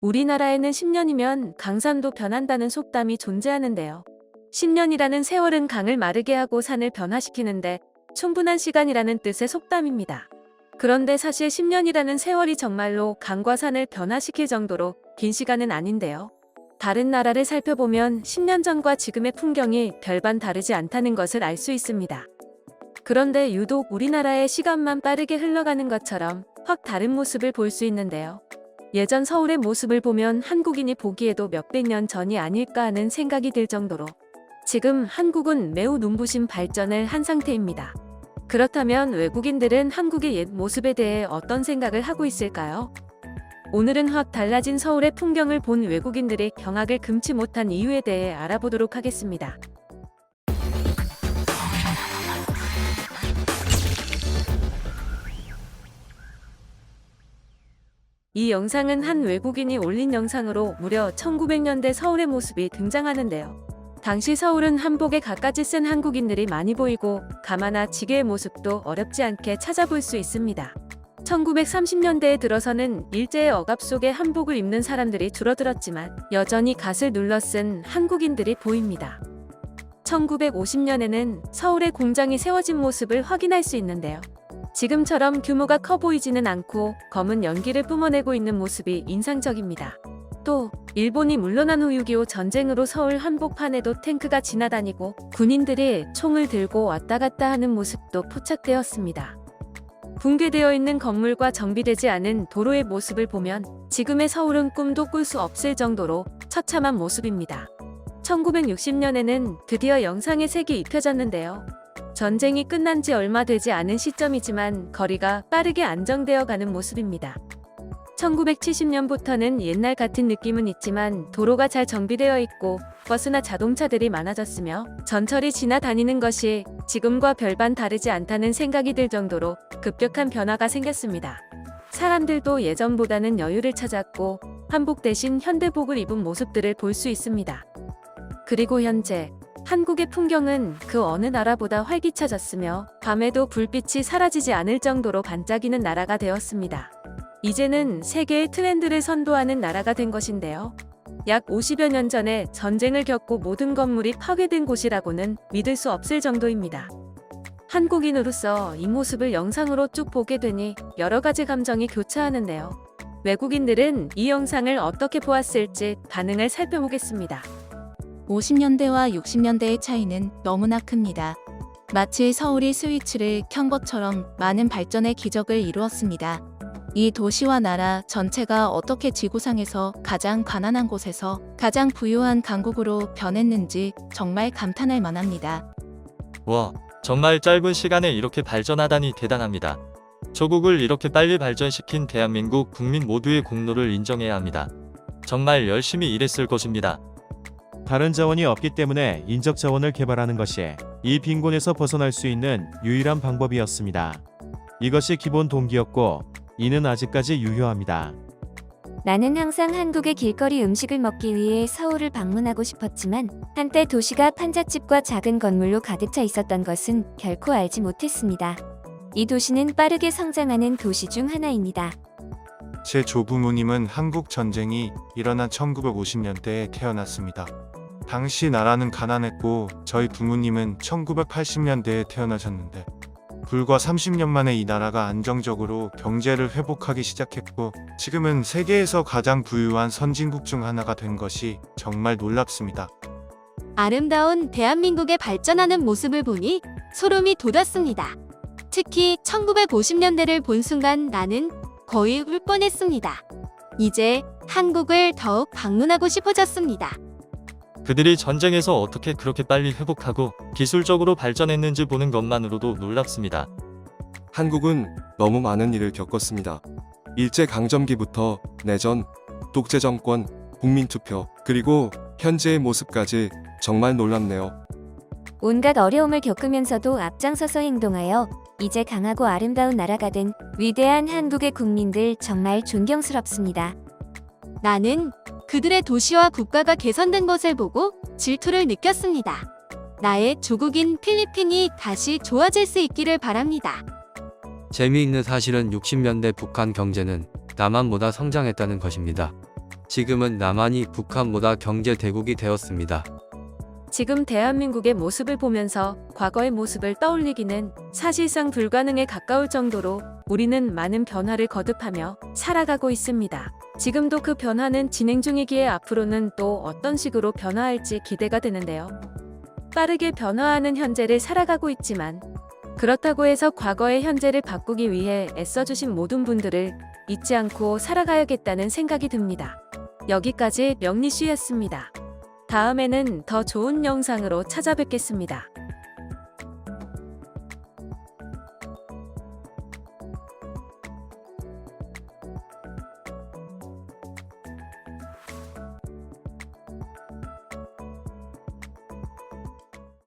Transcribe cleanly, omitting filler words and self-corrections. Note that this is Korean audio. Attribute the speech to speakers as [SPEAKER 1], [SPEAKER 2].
[SPEAKER 1] 우리나라에는 10년이면 강산도 변한다는 속담이 존재하는데요. 10년이라는 세월은 강을 마르게 하고 산을 변화시키는데 충분한 시간이라는 뜻의 속담입니다. 그런데 사실 10년이라는 세월이 정말로 강과 산을 변화시킬 정도로 긴 시간은 아닌데요. 다른 나라를 살펴보면 10년 전과 지금의 풍경이 별반 다르지 않다는 것을 알 수 있습니다. 그런데 유독 우리나라의 시간만 빠르게 흘러가는 것처럼 확 다른 모습을 볼 수 있는데요. 예전 서울의 모습을 보면 한국인이 보기에도 몇백 년 전이 아닐까 하는 생각이 들 정도로 지금 한국은 매우 눈부신 발전을 한 상태입니다. 그렇다면 외국인들은 한국의 옛 모습에 대해 어떤 생각을 하고 있을까요? 오늘은 확 달라진 서울의 풍경을 본 외국인들의 경악을 금치 못한 이유에 대해 알아보도록 하겠습니다. 이 영상은 한 외국인이 올린 영상으로 무려 1900년대 서울의 모습이 등장하는데요. 당시 서울은 한복에 갖가지 쓴 한국인들이 많이 보이고 가마나 지게의 모습도 어렵지 않게 찾아볼 수 있습니다. 1930년대에 들어서는 일제의 억압 속에 한복을 입는 사람들이 줄어들었지만 여전히 갓을 눌러 쓴 한국인들이 보입니다. 1950년에는 서울의 공장이 세워진 모습을 확인할 수 있는데요. 지금처럼 규모가 커 보이지는 않고 검은 연기를 뿜어내고 있는 모습이 인상적입니다. 또 일본이 물러난 후 6.25 전쟁으로 서울 한복판에도 탱크가 지나다니고 군인들이 총을 들고 왔다 갔다 하는 모습도 포착되었습니다. 붕괴되어 있는 건물과 정비되지 않은 도로의 모습을 보면 지금의 서울은 꿈도 꿀 수 없을 정도로 처참한 모습입니다. 1960년에는 드디어 영상의 색이 입혀졌는데요. 전쟁이 끝난 지 얼마 되지 않은 시점이지만 거리가 빠르게 안정되어 가는 모습입니다. 1970년부터는 옛날 같은 느낌은 있지만 도로가 잘 정비되어 있고 버스나 자동차들이 많아졌으며 전철이 지나다니는 것이 지금과 별반 다르지 않다는 생각이 들 정도로 급격한 변화가 생겼습니다. 사람들도 예전보다는 여유를 찾았고 한복 대신 현대복을 입은 모습들을 볼 수 있습니다. 그리고 현재 한국의 풍경은 그 어느 나라보다 활기차졌으며 밤에도 불빛이 사라지지 않을 정도로 반짝이는 나라가 되었습니다. 이제는 세계의 트렌드를 선도하는 나라가 된 것인데요. 약 50여 년 전에 전쟁을 겪고 모든 건물이 파괴된 곳이라고는 믿을 수 없을 정도입니다. 한국인으로서 이 모습을 영상으로 쭉 보게 되니 여러 가지 감정이 교차하는데요. 외국인들은 이 영상을 어떻게 보았을지 반응을 살펴보겠습니다.
[SPEAKER 2] 50년대와 60년대의 차이는 너무나 큽니다. 마치 서울이 스위치를 켠 것처럼 많은 발전의 기적을 이루었습니다. 이 도시와 나라 전체가 어떻게 지구상에서 가장 가난한 곳에서 가장 부유한 강국으로 변했는지 정말 감탄할 만합니다.
[SPEAKER 3] 와, 정말 짧은 시간에 이렇게 발전하다니 대단합니다. 조국을 이렇게 빨리 발전시킨 대한민국 국민 모두의 공로를 인정해야 합니다. 정말 열심히 일했을 것입니다.
[SPEAKER 4] 다른 자원이 없기 때문에 인적 자원을 개발하는 것이 이 빈곤에서 벗어날 수 있는 유일한 방법이었습니다. 이것이 기본 동기였고 이는 아직까지 유효합니다.
[SPEAKER 5] 나는 항상 한국의 길거리 음식을 먹기 위해 서울을 방문하고 싶었지만 한때 도시가 판잣집과 작은 건물로 가득 차 있었던 것은 결코 알지 못했습니다. 이 도시는 빠르게 성장하는 도시 중 하나입니다.
[SPEAKER 6] 제 조부모님은 한국 전쟁이 일어난 1950년대에 태어났습니다. 당시 나라는 가난했고 저희 부모님은 1980년대에 태어나셨는데 불과 30년 만에 이 나라가 안정적으로 경제를 회복하기 시작했고 지금은 세계에서 가장 부유한 선진국 중 하나가 된 것이 정말 놀랍습니다.
[SPEAKER 7] 아름다운 대한민국의 발전하는 모습을 보니 소름이 돋았습니다. 특히 1950년대를 본 순간 나는 거의 울 뻔했습니다. 이제 한국을 더욱 방문하고 싶어졌습니다.
[SPEAKER 3] 그들이 전쟁에서 어떻게 그렇게 빨리 회복하고 기술적으로 발전했는지 보는 것만으로도 놀랍습니다.
[SPEAKER 8] 한국은 너무 많은 일을 겪었습니다. 일제강점기부터 내전, 독재정권, 국민투표, 그리고 현재의 모습까지 정말 놀랍네요.
[SPEAKER 5] 온갖 어려움을 겪으면서도 앞장서서 행동하여 이제 강하고 아름다운 나라가 된 위대한 한국의 국민들 정말 존경스럽습니다.
[SPEAKER 7] 나는 그들의 도시와 국가가 개선된 것을 보고 질투를 느꼈습니다. 나의 조국인 필리핀이 다시 좋아질 수 있기를 바랍니다.
[SPEAKER 9] 재미있는 사실은 60년대 북한 경제는 남한보다 성장했다는 것입니다. 지금은 남한이 북한보다 경제 대국이 되었습니다.
[SPEAKER 1] 지금 대한민국의 모습을 보면서 과거의 모습을 떠올리기는 사실상 불가능에 가까울 정도로 우리는 많은 변화를 거듭하며 살아가고 있습니다. 지금도 그 변화는 진행 중이기에 앞으로는 또 어떤 식으로 변화할지 기대가 되는데요. 빠르게 변화하는 현재를 살아가고 있지만 그렇다고 해서 과거의 현재를 바꾸기 위해 애써주신 모든 분들을 잊지 않고 살아가야겠다는 생각이 듭니다. 여기까지 명리씨였습니다. 다음에는 더 좋은 영상으로 찾아뵙겠습니다.